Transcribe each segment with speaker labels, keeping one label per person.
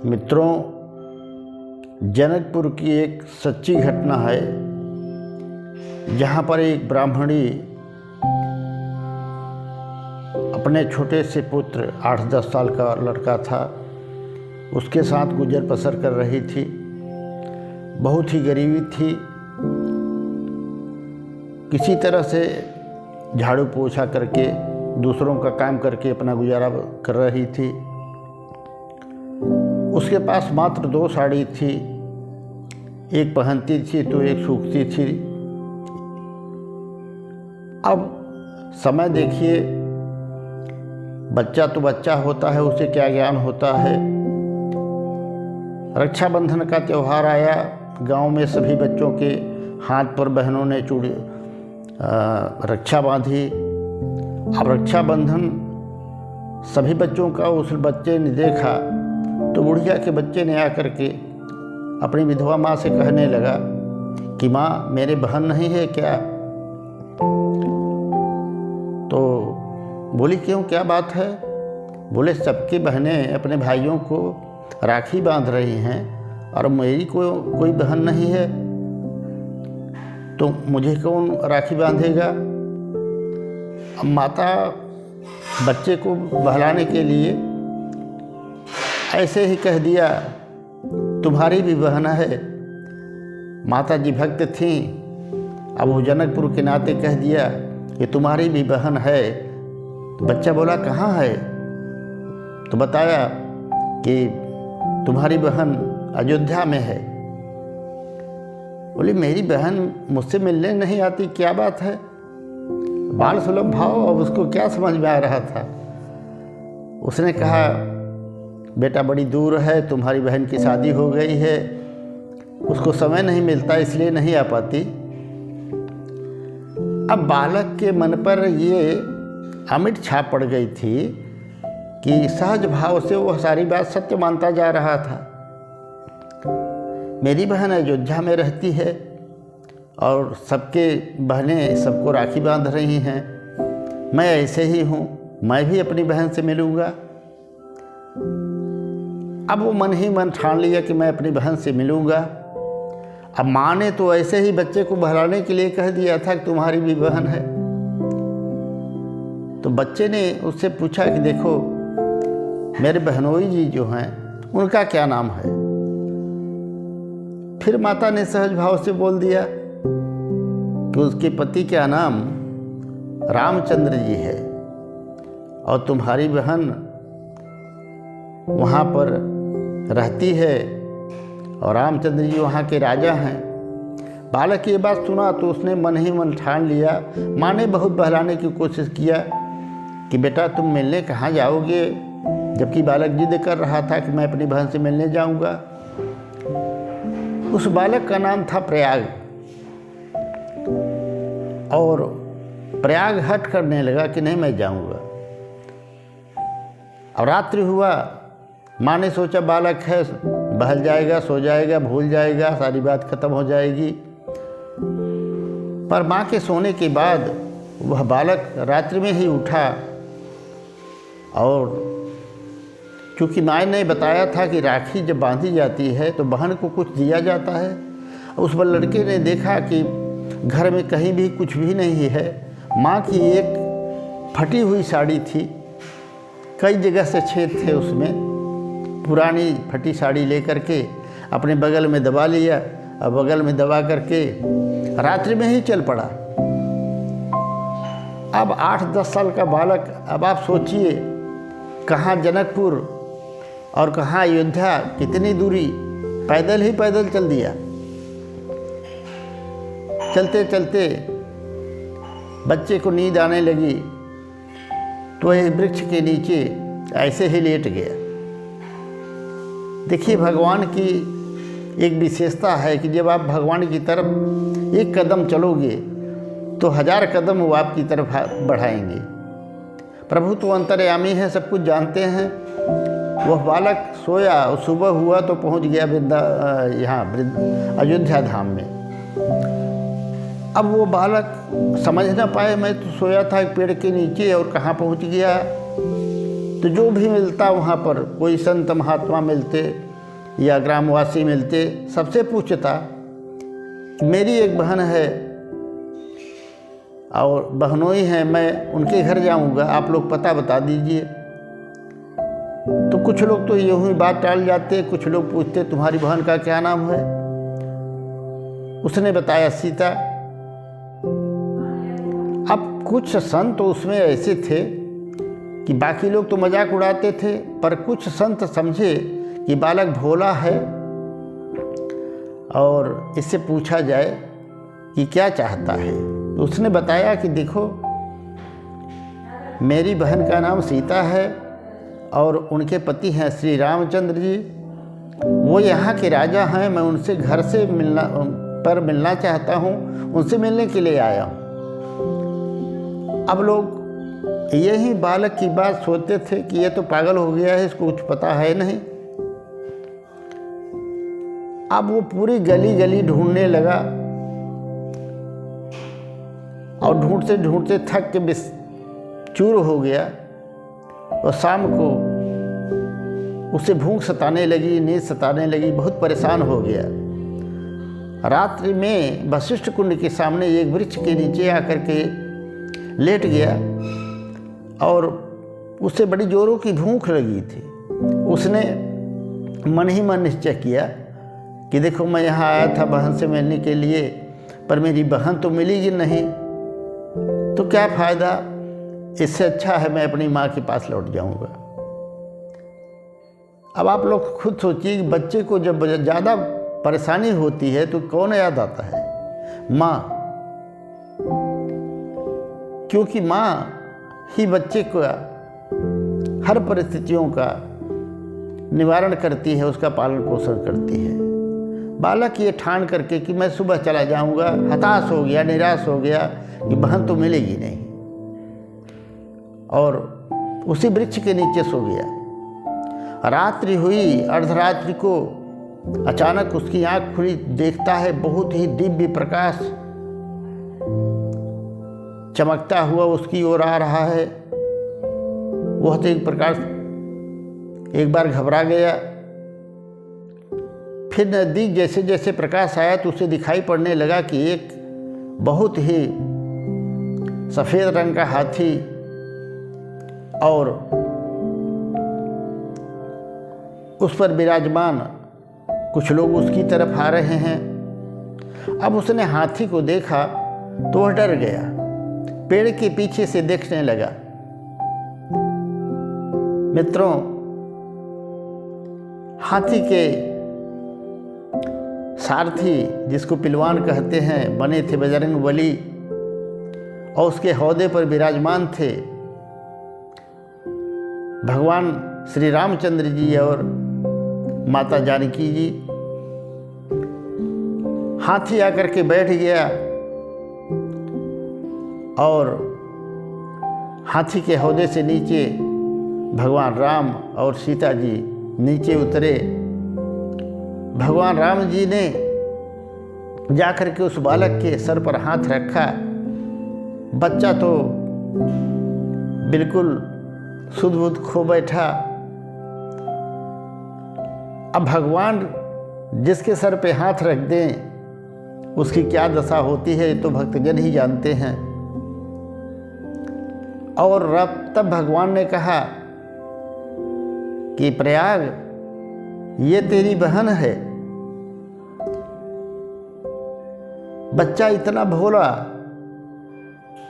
Speaker 1: मित्रों, जनकपुर की एक सच्ची घटना है जहाँ पर एक ब्राह्मणी अपने छोटे से पुत्र 8-10 साल का लड़का था, उसके साथ गुजर बसर कर रही थी। बहुत ही गरीबी थी, किसी तरह से झाड़ू पोछा करके दूसरों का काम करके अपना गुजारा कर रही थी। उसके पास मात्र 2 साड़ी थी, एक पहनती थी तो एक सूखती थी। अब समय देखिए, बच्चा तो बच्चा होता है, उसे क्या ज्ञान होता है। रक्षाबंधन का त्यौहार आया, गांव में सभी बच्चों के हाथ पर बहनों ने चूड़ी रक्षा बांधी। अब रक्षाबंधन सभी बच्चों का उस बच्चे ने देखा तो बुढ़िया के बच्चे ने आकर के अपनी विधवा माँ से कहने लगा कि माँ, मेरे बहन नहीं है क्या? तो बोली, क्यों, क्या बात है? बोले, सबकी बहनें अपने भाइयों को राखी बांध रही हैं और मेरी कोई बहन नहीं है, तो मुझे कौन राखी बांधेगा? अब माता बच्चे को बहलाने के लिए ऐसे ही कह दिया, तुम्हारी भी बहन है। माता जी भक्त थीं, अब वो जनकपुर के नाते कह दिया कि तुम्हारी भी बहन है। तो बच्चा बोला, कहाँ है? तो बताया कि तुम्हारी बहन अयोध्या में है। बोली, मेरी बहन मुझसे मिलने नहीं आती, क्या बात है? बाल सुलभ भाव, अब उसको क्या समझ में आ रहा था। उसने कहा, बेटा बड़ी दूर है, तुम्हारी बहन की शादी हो गई है, उसको समय नहीं मिलता इसलिए नहीं आ पाती। अब बालक के मन पर ये अमिट छाप पड़ गई थी कि सहज भाव से वह सारी बात सत्य मानता जा रहा था। मेरी बहन अयोध्या में रहती है और सबके बहनें सबको राखी बांध रही हैं, मैं ऐसे ही हूँ, मैं भी अपनी बहन से मिलूँगा। अब वो मन ही मन ठान लिया कि मैं अपनी बहन से मिलूँगा। अब माँ ने तो ऐसे ही बच्चे को बहलाने के लिए कह दिया था कि तुम्हारी भी बहन है। तो बच्चे ने उससे पूछा कि देखो, मेरे बहनोई जी जो हैं उनका क्या नाम है? फिर माता ने सहज भाव से बोल दिया कि उसके पति का नाम रामचंद्र जी है और तुम्हारी बहन वहाँ पर रहती है और रामचंद्र जी वहाँ के राजा हैं। बालक ये बात सुना तो उसने मन ही मन ठान लिया। माँ ने बहुत बहलाने की कोशिश किया कि बेटा तुम मिलने कहाँ जाओगे, जबकि बालक जिद कर रहा था कि मैं अपनी बहन से मिलने जाऊँगा। उस बालक का नाम था प्रयाग और प्रयाग हट करने लगा कि नहीं, मैं जाऊँगा। और रात्रि हुआ, माँ ने सोचा बालक है, बहल जाएगा, सो जाएगा, भूल जाएगा, सारी बात खत्म हो जाएगी। पर माँ के सोने के बाद वह बालक रात्रि में ही उठा और क्योंकि माँ ने बताया था कि राखी जब बांधी जाती है तो बहन को कुछ दिया जाता है। उस पर लड़के ने देखा कि घर में कहीं भी कुछ भी नहीं है। माँ की एक फटी हुई साड़ी थी, कई जगह से छेद थे उसमें। पुरानी फटी साड़ी लेकर के अपने बगल में दबा लिया और बगल में दबा करके रात्रि में ही चल पड़ा। अब 8-10 साल का बालक, अब आप सोचिए, कहाँ जनकपुर और कहाँ अयोध्या, कितनी दूरी, पैदल ही पैदल चल दिया। चलते चलते बच्चे को नींद आने लगी तो एक वृक्ष के नीचे ऐसे ही लेट गया। देखिए, भगवान की एक विशेषता है कि जब आप भगवान की तरफ एक कदम चलोगे तो 1000 कदम वो आपकी तरफ बढ़ाएंगे। प्रभु तो अंतर्यामी है, सब कुछ जानते हैं। वह बालक सोया और सुबह हुआ तो पहुंच गया अयोध्या धाम में। अब वो बालक समझ ना पाए, मैं तो सोया था एक पेड़ के नीचे और कहाँ पहुंच गया। तो जो भी मिलता वहाँ पर, कोई संत महात्मा मिलते या ग्रामवासी मिलते, सबसे पूछता कि मेरी एक बहन है और बहनोई हैं, मैं उनके घर जाऊंगा, आप लोग पता बता दीजिए। तो कुछ लोग तो यूँ ही बात टाल जाते, कुछ लोग पूछते तुम्हारी बहन का क्या नाम है। उसने बताया सीता। अब कुछ संत उसमें ऐसे थे कि बाकी लोग तो मजाक उड़ाते थे, पर कुछ संत समझे कि बालक भोला है और इससे पूछा जाए कि क्या चाहता है। तो उसने बताया कि देखो, मेरी बहन का नाम सीता है और उनके पति हैं श्री रामचंद्र जी। वो यहाँ के राजा हैं, मैं उनसे घर से मिलना चाहता हूँ, उनसे मिलने के लिए आया हूँ। अब लोग यही बालक की बात सोचते थे कि ये तो पागल हो गया है, इसको कुछ पता है नहीं। अब वो पूरी गली गली ढूंढने लगा और ढूंढते ढूंढते थक के चूर हो गया। और शाम को उसे भूख सताने लगी, नींद सताने लगी, बहुत परेशान हो गया। रात्रि में वशिष्ठ कुंड के सामने एक वृक्ष के नीचे आकर के लेट गया और उसे बड़ी जोरों की भूख लगी थी। उसने मन ही मन निश्चय किया कि देखो, मैं यहाँ आया था बहन से मिलने के लिए, पर मेरी बहन तो मिलेगी नहीं, तो क्या फ़ायदा, इससे अच्छा है मैं अपनी माँ के पास लौट जाऊँगा। अब आप लोग खुद सोचिए कि बच्चे को जब ज़्यादा परेशानी होती है तो कौन याद आता है? माँ, क्योंकि माँ ही बच्चे को हर परिस्थितियों का निवारण करती है, उसका पालन पोषण करती है। बालक ये ठान करके कि मैं सुबह चला जाऊंगा, हताश हो गया, निराश हो गया कि बहन तो मिलेगी नहीं, और उसी वृक्ष के नीचे सो गया। रात्रि हुई, अर्धरात्रि को अचानक उसकी आंख खुली, देखता है बहुत ही दिव्य प्रकाश चमकता हुआ उसकी ओर आ रहा है। वह तो एक प्रकाश एक बार घबरा गया, फिर नज़दीक जैसे जैसे प्रकाश आया तो उसे दिखाई पड़ने लगा कि एक बहुत ही सफ़ेद रंग का हाथी और उस पर विराजमान कुछ लोग उसकी तरफ आ रहे हैं। अब उसने हाथी को देखा तो वह डर गया, पेड़ के पीछे से देखने लगा। मित्रों, हाथी के सारथी, जिसको पिलवान कहते हैं, बने थे बजरंगबली, और उसके हौदे पर विराजमान थे भगवान श्री रामचंद्र जी और माता जानकी जी। हाथी आकर के बैठ गया और हाथी के हौदे से नीचे भगवान राम और सीता जी नीचे उतरे। भगवान राम जी ने जाकर के उस बालक के सर पर हाथ रखा। बच्चा तो बिल्कुल सुध बुध खो बैठा। अब भगवान जिसके सर पे हाथ रख दें उसकी क्या दशा होती है, तो भक्तजन ही जानते हैं। और तब भगवान ने कहा कि प्रयाग, ये तेरी बहन है। बच्चा इतना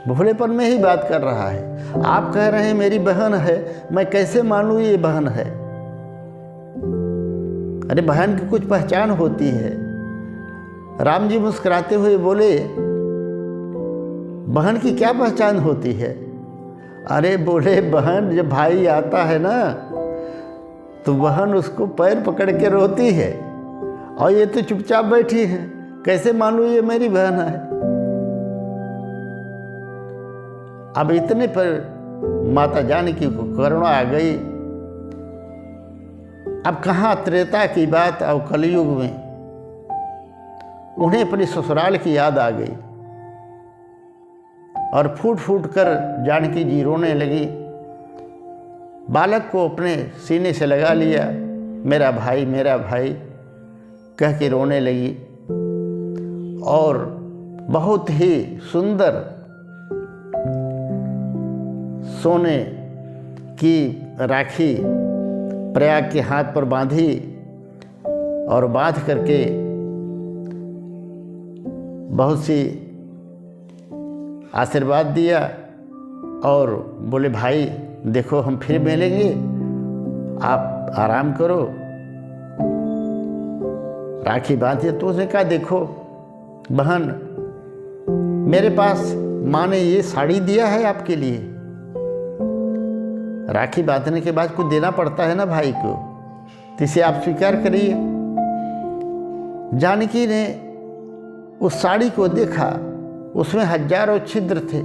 Speaker 1: भोलेपन में ही बात कर रहा है। आप कह रहे हैं मेरी बहन है, मैं कैसे मानूं ये बहन है? अरे बहन की कुछ पहचान होती है। राम जी मुस्कुराते हुए बोले, बहन की क्या पहचान होती है? अरे बोले, बहन जब भाई आता है ना तो बहन उसको पैर पकड़ के रोती है, और ये तो चुपचाप बैठी है, कैसे मालूम ये मेरी बहन है? अब इतने पर माता जानकी को करुणा आ गई। अब कहाँ त्रेता की बात और कलयुग में उन्हें अपनी ससुराल की याद आ गई और फूट फूट कर जानकी जी रोने लगी। बालक को अपने सीने से लगा लिया, मेरा भाई कह के रोने लगी और बहुत ही सुंदर सोने की राखी प्रयाग के हाथ पर बांधी और बांध करके बहुत सी आशीर्वाद दिया और बोले भाई देखो हम फिर मिलेंगे, आप आराम करो। राखी बांधी तो उसने कहा देखो बहन, मेरे पास माँ ने ये साड़ी दिया है आपके लिए। राखी बांधने के बाद कुछ देना पड़ता है ना भाई को, तो इसे आप स्वीकार करिए। जानकी ने उस साड़ी को देखा, उसमें हजारों छिद्र थे,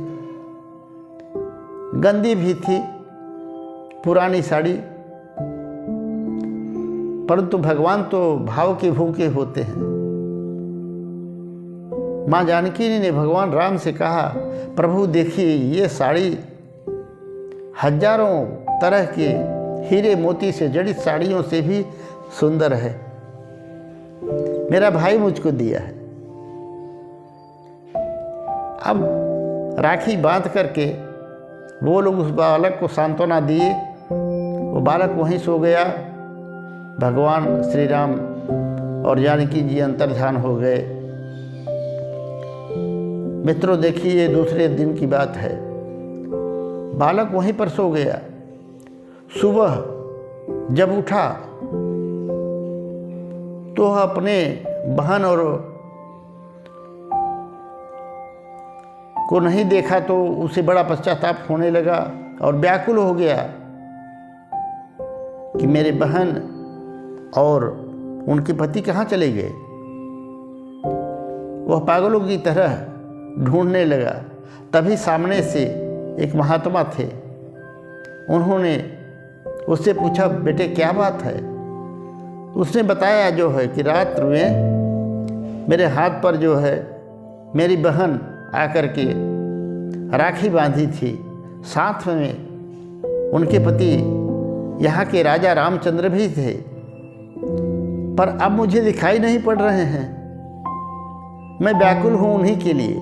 Speaker 1: गंदी भी थी पुरानी साड़ी, परंतु भगवान तो भाव के भूखे होते हैं। माँ जानकी ने भगवान राम से कहा, प्रभु देखिए ये साड़ी हजारों तरह के हीरे मोती से जड़ित साड़ियों से भी सुंदर है, मेरा भाई मुझको दिया है। अब राखी बांध करके वो लोग उस बालक को सांत्वना दिए, वो बालक वहीं सो गया। भगवान श्री राम और जानकी जी अंतर्ध्यान हो गए। मित्रों देखिए, दूसरे दिन की बात है, बालक वहीं पर सो गया। सुबह जब उठा तो अपने बहन और को नहीं देखा तो उसे बड़ा पश्चाताप होने लगा और व्याकुल हो गया कि मेरे बहन और उनके पति कहाँ चले गए। वह पागलों की तरह ढूंढने लगा। तभी सामने से एक महात्मा थे, उन्होंने उससे पूछा बेटे क्या बात है। उसने बताया जो है कि रात में मेरे हाथ पर जो है मेरी बहन आकर के राखी बांधी थी, साथ में उनके पति यहाँ के राजा रामचंद्र भी थे, पर अब मुझे दिखाई नहीं पड़ रहे हैं। मैं व्याकुल हूँ उन्हीं के लिए।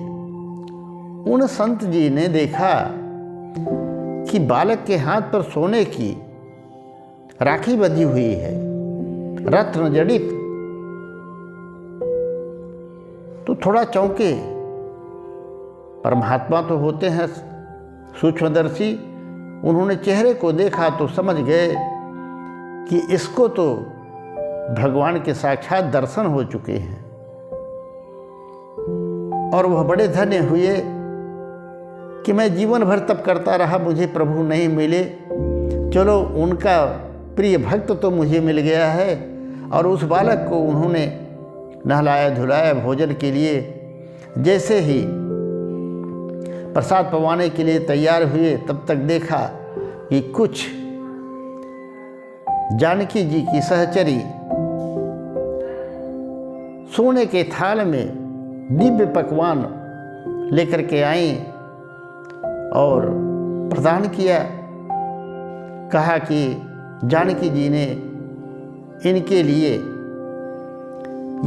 Speaker 1: उन संत जी ने देखा कि बालक के हाथ पर सोने की राखी बंधी हुई है, रत्न जड़ित। तो थोड़ा चौंके। परमात्मा तो होते हैं सूक्ष्मदर्शी, उन्होंने चेहरे को देखा तो समझ गए कि इसको तो भगवान के साक्षात दर्शन हो चुके हैं। और वह बड़े धन्य हुए कि मैं जीवन भर तप करता रहा, मुझे प्रभु नहीं मिले, चलो उनका प्रिय भक्त तो मुझे मिल गया है। और उस बालक को उन्होंने नहलाया धुलाया भोजन के लिए। जैसे ही प्रसाद पवाने के लिए तैयार हुए, तब तक देखा कि कुछ जानकी जी की सहचरी सोने के थाल में दिव्य पकवान लेकर के आई और प्रदान किया। कहा कि जानकी जी ने इनके लिए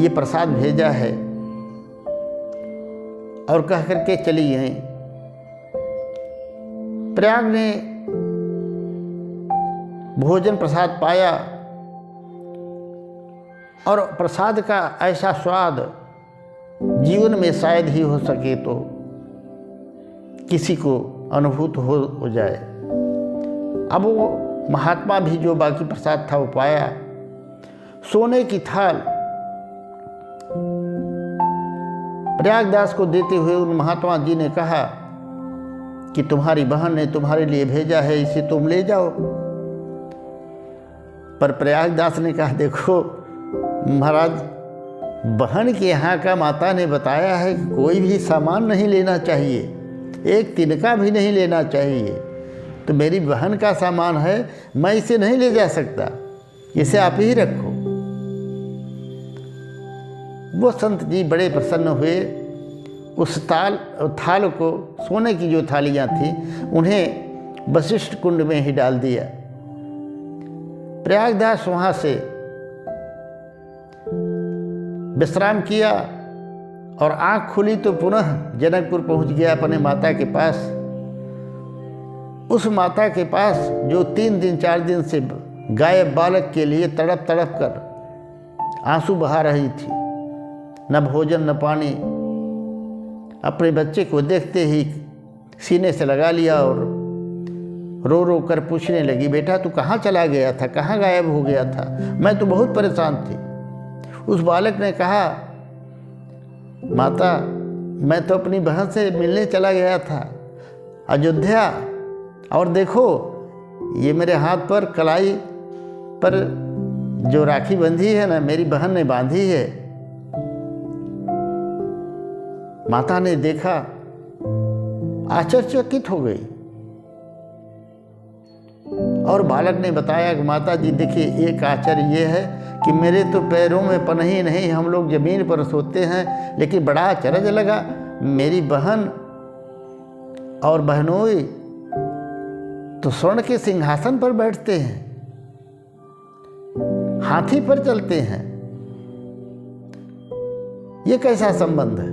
Speaker 1: ये प्रसाद भेजा है, और कह करके चली गई। प्रयाग ने भोजन प्रसाद पाया और प्रसाद का ऐसा स्वाद जीवन में शायद ही हो सके तो किसी को अनुभूत हो जाए। अब वो महात्मा भी जो बाकी प्रसाद था वो पाया। सोने की थाल प्रयागदास को देते हुए उन महात्मा जी ने कहा कि तुम्हारी बहन ने तुम्हारे लिए भेजा है, इसे तुम ले जाओ। पर प्रयागदास ने कहा देखो महाराज, बहन के यहाँ का माता ने बताया है कि कोई भी सामान नहीं लेना चाहिए, एक तिनका भी नहीं लेना चाहिए। तो मेरी बहन का सामान है, मैं इसे नहीं ले जा सकता, इसे आप ही रखो। वो संत जी बड़े प्रसन्न हुए। उस थाल को, सोने की जो थालियाँ थीं, उन्हें वशिष्ठ कुंड में ही डाल दिया। प्रयागदास वहाँ से विश्राम किया और आँख खुली तो पुनः जनकपुर पहुंच गया अपने माता के पास। उस माता के पास जो 3 दिन 4 दिन से गायब बालक के लिए तड़प तड़प कर आंसू बहा रही थी, न भोजन न पानी। अपने बच्चे को देखते ही सीने से लगा लिया और रो रो कर पूछने लगी, बेटा तू कहाँ चला गया था, कहाँ गायब हो गया था, मैं तो बहुत परेशान थी। उस बालक ने कहा, माता मैं तो अपनी बहन से मिलने चला गया था अयोध्या, और देखो ये मेरे हाथ पर कलाई पर जो राखी बंधी है ना, मेरी बहन ने बांधी है। माता ने देखा, आश्चर्यचकित हो गई और बालक ने बताया कि माता जी देखिए, एक आश्चर्य ये है कि मेरे तो पैरों में पनही नहीं, हम लोग ज़मीन पर सोते हैं, लेकिन बड़ा आश्चर्य लगा, मेरी बहन और बहनोई तो स्वर्ण के सिंहासन पर बैठते हैं, हाथी पर चलते हैं। ये कैसा संबंध है?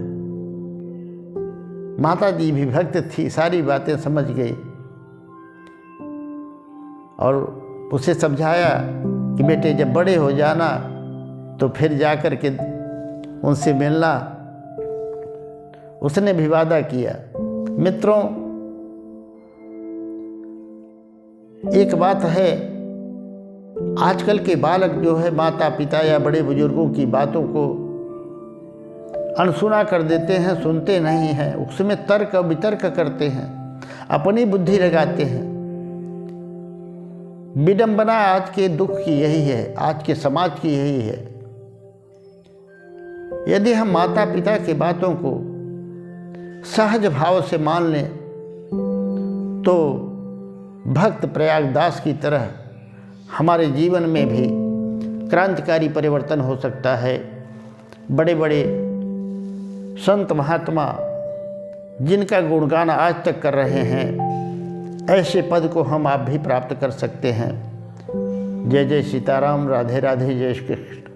Speaker 1: माता जी भी भक्त थी, सारी बातें समझ गई और उसे समझाया कि बेटे जब बड़े हो जाना तो फिर जा कर के उनसे मिलना। उसने भी वादा किया। मित्रों, एक बात है, आजकल के बालक जो है माता पिता या बड़े बुजुर्गों की बातों को अनसुना कर देते हैं, सुनते नहीं हैं, उसमें तर्क वितर्क करते हैं, अपनी बुद्धि लगाते हैं। विडंबना आज के दुख की यही है, आज के समाज की यही है। यदि हम माता पिता की बातों को सहज भाव से मान लें तो भक्त प्रयागदास की तरह हमारे जीवन में भी क्रांतिकारी परिवर्तन हो सकता है। बड़े बड़े संत महात्मा जिनका गुणगान आज तक कर रहे हैं, ऐसे पद को हम आप भी प्राप्त कर सकते हैं। जय जय सीताराम, राधे राधे, जय श्री कृष्ण।